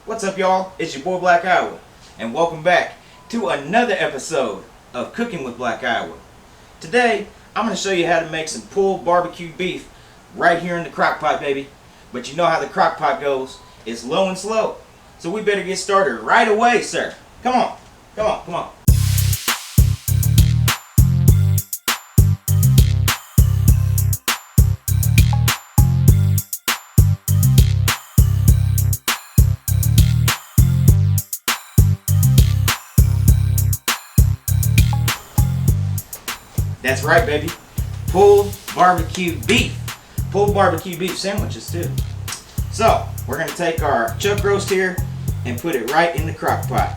What's up, y'all? It's your boy Black Iowa, and welcome back to another episode of Cooking with Black Iowa. Today, I'm going to show you how to make some pulled barbecue beef right here in the Crockpot, baby. But you know how the Crockpot goes. It's low and slow. So we better get started right away, sir. Come on. Come on. Come on. That's right, baby. Pulled barbecue beef. Pulled barbecue beef sandwiches, too. So, we're going to take our chuck roast here and put it right in the crock pot.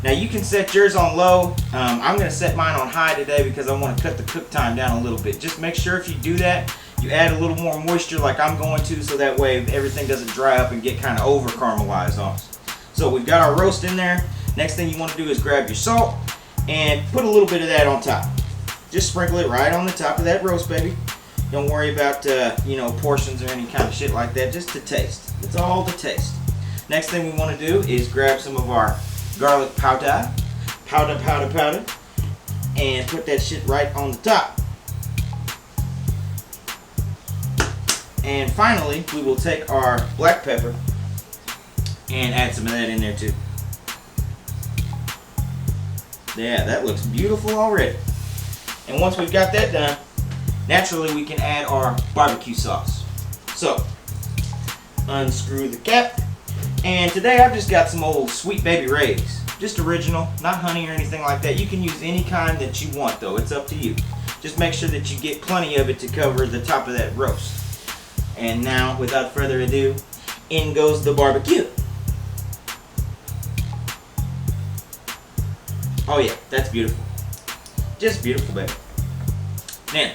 Now, you can set yours on low. I'm going to set mine on high today because I want to cut the cook time down a little bit. Just make sure if you do that, you add a little more moisture like I'm going to, so that way everything doesn't dry up and get kind of over caramelized on us. So, we've got our roast in there. Next thing you want to do is grab your salt and put a little bit of that on top. Just sprinkle it right on the top of that roast, baby. Don't worry about, portions or any kind of shit like that. Just to taste. It's all to taste. Next thing we want to do is grab some of our garlic powder. Powder. And put that shit right on the top. And finally, we will take our black pepper and add some of that in there too. Yeah, that looks beautiful already. And once we've got that done, naturally we can add our barbecue sauce. So, unscrew the cap. And today I've just got some old Sweet Baby Ray's. Just original, not honey or anything like that. You can use any kind that you want though, it's up to you. Just make sure that you get plenty of it to cover the top of that roast. And now, without further ado, in goes the barbecue. Oh yeah, that's beautiful. Just beautiful, baby. Now,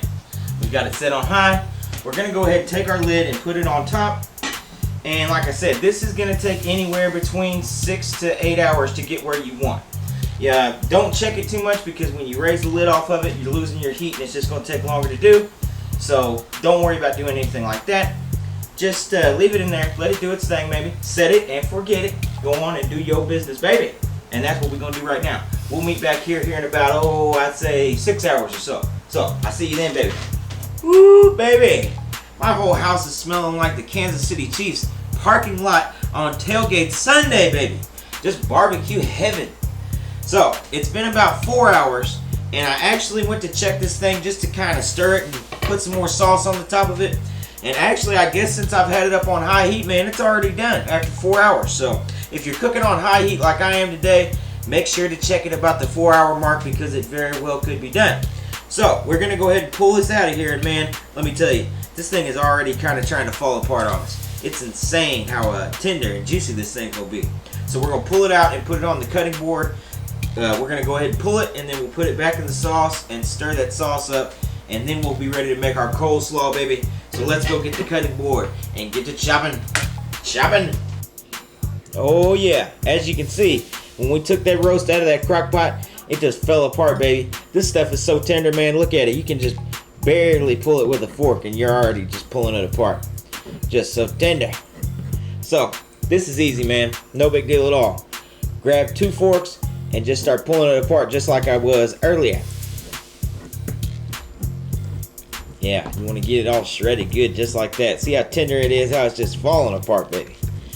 we've got it set on high. We're going to go ahead and take our lid and put it on top. And like I said, this is going to take anywhere between 6 to 8 hours to get where you want. Yeah, don't check it too much because when you raise the lid off of it, you're losing your heat and it's just going to take longer to do. So don't worry about doing anything like that. Just leave it in there. Let it do its thing, maybe. Set it and forget it. Go on and do your business, baby. And that's what we're going to do right now. We'll meet back here in about, I'd say 6 hours or so. So, I'll see you then, baby. Woo, baby. My whole house is smelling like the Kansas City Chiefs parking lot on Tailgate Sunday, baby. Just barbecue heaven. So, it's been about 4 hours, and I actually went to check this thing just to kind of stir it and put some more sauce on the top of it. And actually, I guess since I've had it up on high heat, man, it's already done after 4 hours. So, if you're cooking on high heat like I am today, make sure to check it about the 4 hour mark because it very well could be done. So, we're going to go ahead and pull this out of here. And man, let me tell you, this thing is already kind of trying to fall apart on us. It's insane how tender and juicy this thing will be. So, we're going to pull it out and put it on the cutting board. We're going to go ahead and pull it, and then we'll put it back in the sauce and stir that sauce up. And then we'll be ready to make our coleslaw, baby. So, let's go get the cutting board and get to chopping. Chopping. Oh, yeah. As you can see, when we took that roast out of that crock pot, it just fell apart, baby. This stuff is so tender, man. Look at it. You can just barely pull it with a fork, and you're already just pulling it apart. Just so tender. So, this is easy, man. No big deal at all. Grab 2 forks and just start pulling it apart just like I was earlier. Yeah, you want to get it all shredded good just like that. See how tender it is? How it's just falling apart, baby.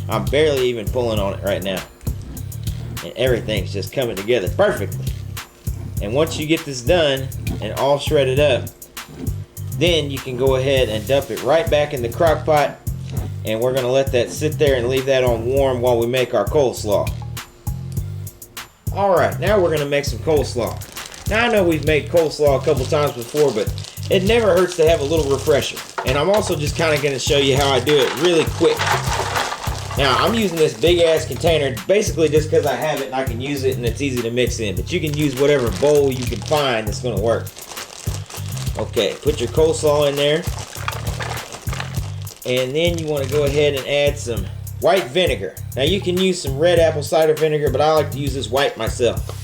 I'm barely even pulling on it right now. And everything's just coming together perfectly. And once you get this done and all shredded up, then you can go ahead and dump it right back in the crock pot. And we're going to let that sit there and leave that on warm while we make our coleslaw. Alright, now we're going to make some coleslaw. Now I know we've made coleslaw a couple times before, but it never hurts to have a little refresher. And I'm also just kind of going to show you how I do it really quick. Now, I'm using this big-ass container basically just because I have it and I can use it and it's easy to mix in. But you can use whatever bowl you can find that's going to work. Okay, put your coleslaw in there. And then you want to go ahead and add some white vinegar. Now, you can use some red apple cider vinegar, but I like to use this white myself.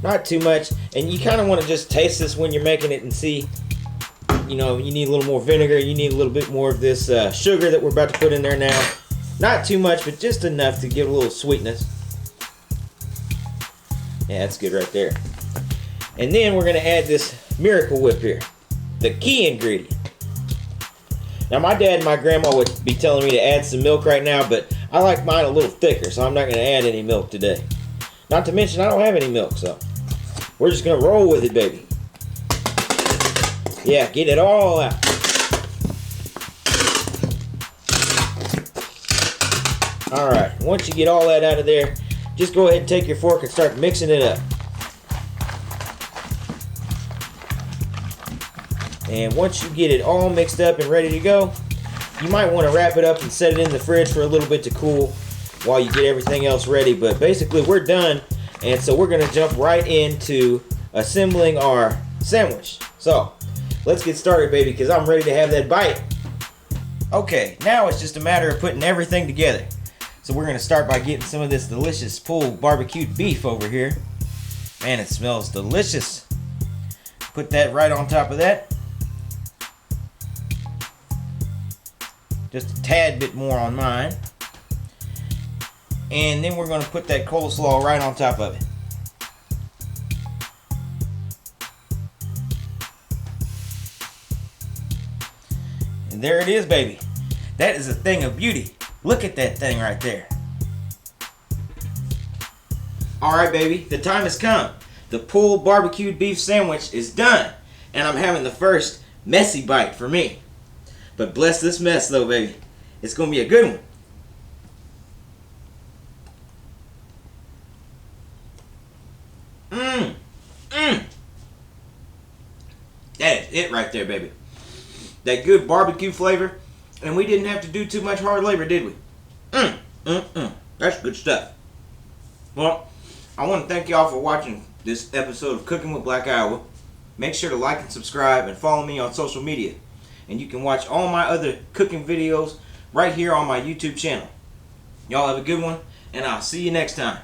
Not too much. And you kind of want to just taste this when you're making it and see you know, you need a little more vinegar. You need a little bit more of this sugar that we're about to put in there now. Not too much, but just enough to give a little sweetness. Yeah, that's good right there. And then we're gonna add this Miracle Whip here, the key ingredient. Now my dad and my grandma would be telling me to add some milk right now, but I like mine a little thicker, so I'm not gonna add any milk today. Not to mention I don't have any milk, so we're just gonna roll with it, baby. Yeah, get it all out. Alright, once you get all that out of there, just go ahead and take your fork and start mixing it up. And once you get it all mixed up and ready to go, you might want to wrap it up and set it in the fridge for a little bit to cool while you get everything else ready. But basically we're done, and so we're going to jump right into assembling our sandwich. So let's get started, baby, because I'm ready to have that bite. Okay, now it's just a matter of putting everything together. So we're going to start by getting some of this delicious pulled barbecued beef over here. Man, it smells delicious. Put that right on top of that. Just a tad bit more on mine. And then we're going to put that coleslaw right on top of it. And there it is, baby. That is a thing of beauty. Look at that thing right there. Alright, baby, the time has come. The pulled barbecued beef sandwich is done. And I'm having the first messy bite for me. But bless this mess though, baby. It's going to be a good one. That is it right there, baby. That good barbecue flavor. And we didn't have to do too much hard labor, did we? That's good stuff. Well, I want to thank y'all for watching this episode of Cooking with Black Iowa. Make sure to like and subscribe and follow me on social media. And you can watch all my other cooking videos right here on my YouTube channel. Y'all have a good one, and I'll see you next time.